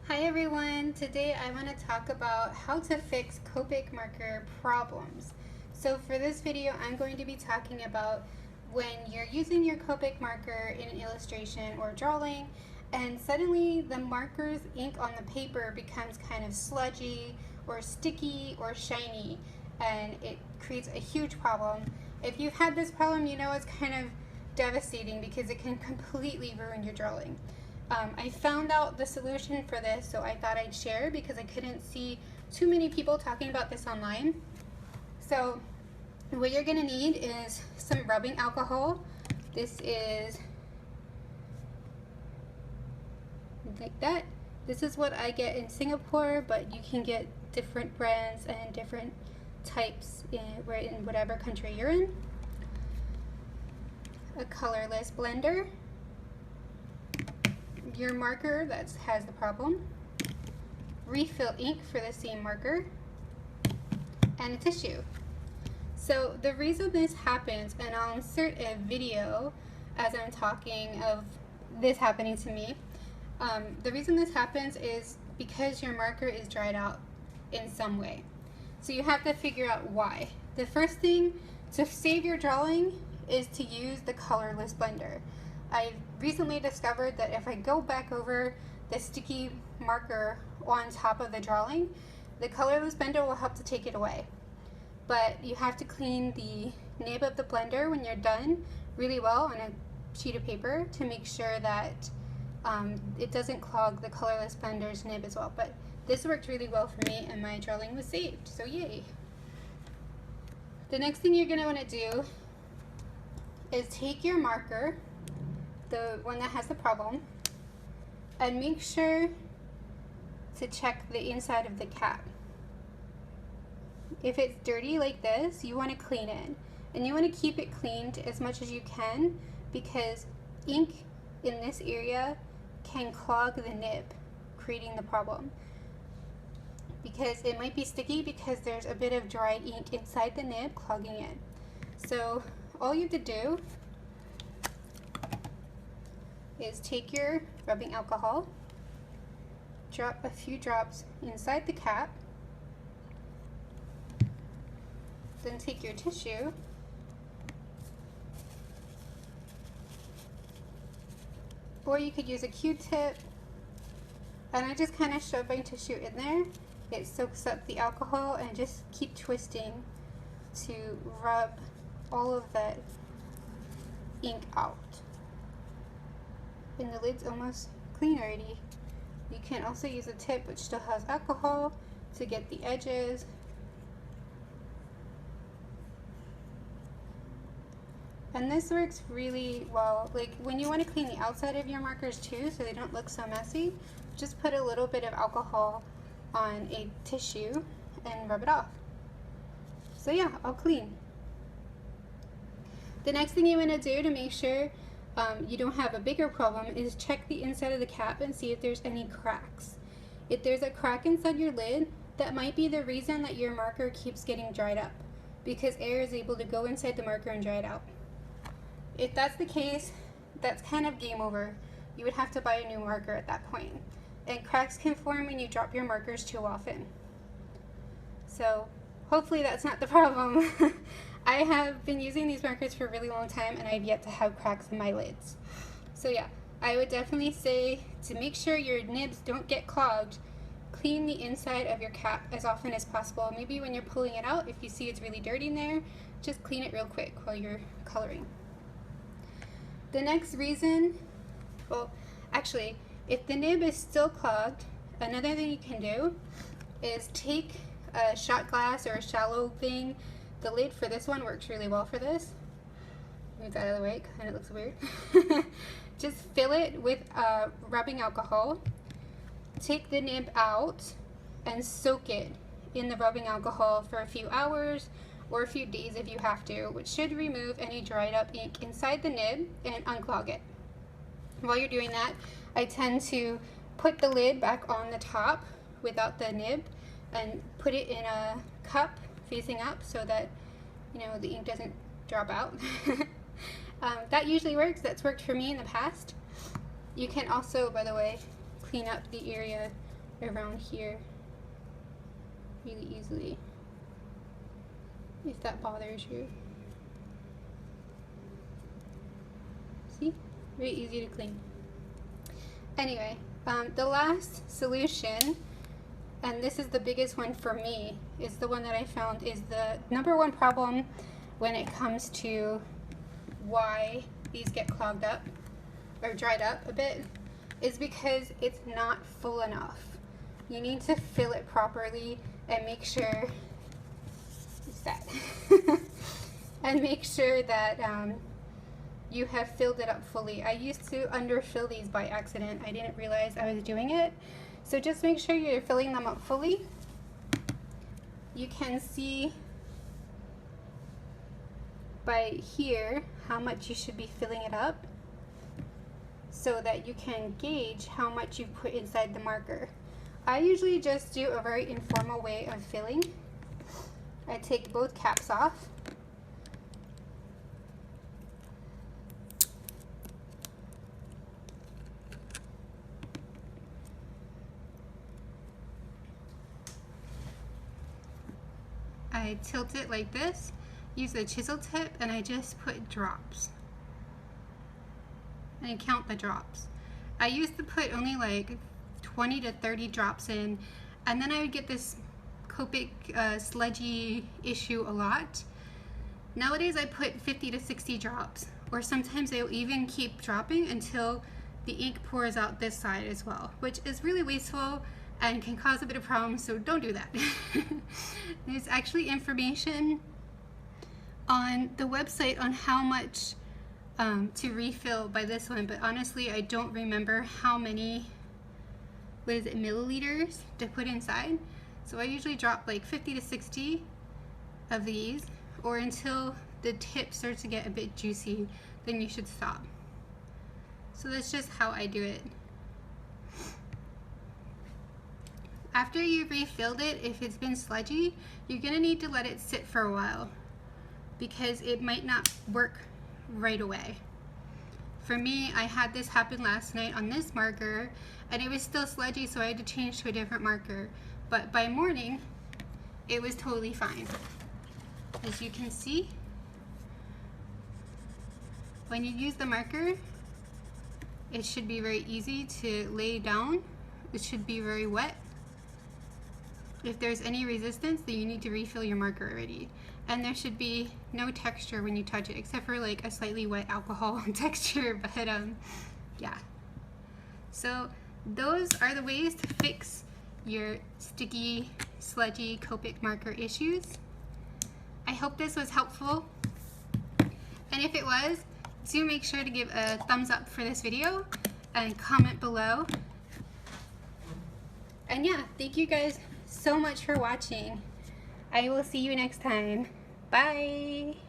Hi everyone! Today I want to talk about how to fix Copic marker problems. So for this video I'm going to be talking about when you're using your Copic marker in an illustration or drawing and suddenly the marker's ink on the paper becomes kind of sludgy or sticky or shiny and it creates a huge problem. If you've had this problem, you know it's kind of devastating because it can completely ruin your drawing. I found out the solution for this, so I thought I'd share because I couldn't see too many people talking about this online. So what you're going to need is some rubbing alcohol. This is like that. This is what I get in Singapore, but you can get different brands and different types in whatever country you're in. A colorless blender. Your marker that has the problem, refill ink for the same marker, and a tissue. So the reason this happens, and I'll insert a video as I'm talking of this happening to me, the reason this happens is because your marker is dried out in some way. So you have to figure out why. The first thing to save your drawing is to use the colorless blender. I recently discovered that if I go back over the sticky marker on top of the drawing, the colorless blender will help to take it away. But you have to clean the nib of the blender when you're done really well on a sheet of paper to make sure that it doesn't clog the colorless blender's nib as well. But this worked really well for me and my drawing was saved, so yay. The next thing you're going to want to do is take your marker, the one that has the problem, and make sure to check the inside of the cap. If it's dirty like this, you want to clean it, and you want to keep it cleaned as much as you can because ink in this area can clog the nib, creating the problem. Because it might be sticky because there's a bit of dried ink inside the nib clogging it. So all you have to do is take your rubbing alcohol, drop a few drops inside the cap, then take your tissue or you could use a Q-tip, and I just kind of shove my tissue in there. It soaks up the alcohol and just keep twisting to rub all of that ink out. And the lid's almost clean already. You can also use a tip which still has alcohol to get the edges. And this works really well. Like when you want to clean the outside of your markers too so they don't look so messy, just put a little bit of alcohol on a tissue and rub it off. So yeah, all clean. The next thing you want to do to make sure you don't have a bigger problem is check the inside of the cap and see if there's any cracks. If there's a crack inside your lid, that might be the reason that your marker keeps getting dried up, because air is able to go inside the marker and dry it out. If that's the case, that's kind of game over. You would have to buy a new marker at that point. And cracks can form when you drop your markers too often. So hopefully that's not the problem. I have been using these markers for a really long time and I've yet to have cracks in my lids. So yeah, I would definitely say to make sure your nibs don't get clogged, clean the inside of your cap as often as possible. Maybe when you're pulling it out, if you see it's really dirty in there, just clean it real quick while you're coloring. The next reason, well actually, if the nib is still clogged, another thing you can do is take a shot glass or a shallow thing. The lid for this one works really well for this. Move that out of the way, it kind of looks weird. Just fill it with rubbing alcohol. Take the nib out and soak it in the rubbing alcohol for a few hours or a few days if you have to, which should remove any dried up ink inside the nib and unclog it. While you're doing that, I tend to put the lid back on the top without the nib and put it in a cup facing up so that the ink doesn't drop out. That usually works. That's worked for me in the past. You can also, by the way, clean up the area around here really easily, if that bothers you. See? Very easy to clean. Anyway, the last solution, and this is the biggest one for me, is the one that I found is the #1 problem when it comes to why these get clogged up or dried up a bit, is because it's not full enough. You need to fill it properly and make sure and make sure that you have filled it up fully. I used to underfill these by accident. I didn't realize I was doing it. So just make sure you're filling them up fully. You can see by here how much you should be filling it up so that you can gauge how much you put inside the marker. I usually just do a very informal way of filling. I take both caps off. I tilt it like this, use the chisel tip, and I just put drops. And I count the drops. I used to put only like 20 to 30 drops in, and then I would get this Copic sludgy issue a lot. Nowadays I put 50 to 60 drops, or sometimes they'll even keep dropping until the ink pours out this side as well, which is really wasteful and can cause a bit of problems, so don't do that. There's actually information on the website on how much to refill by this one, but honestly I don't remember how many, what is it, milliliters to put inside. So I usually drop like 50 to 60 of these, or until the tip starts to get a bit juicy, then you should stop. So that's just how I do it. After you've refilled it, if it's been sludgy, you're gonna need to let it sit for a while because it might not work right away. For me, I had this happen last night on this marker and it was still sludgy, so I had to change to a different marker. But by morning, it was totally fine. As you can see, when you use the marker, it should be very easy to lay down. It should be very wet. If there's any resistance, then you need to refill your marker already. And there should be no texture when you touch it, except for like a slightly wet alcohol texture, but yeah. So those are the ways to fix your sticky, sludgy Copic marker issues. I hope this was helpful. And if it was, do make sure to give a thumbs up for this video and comment below. And yeah, thank you guys so much for watching. I will see you next time. Bye!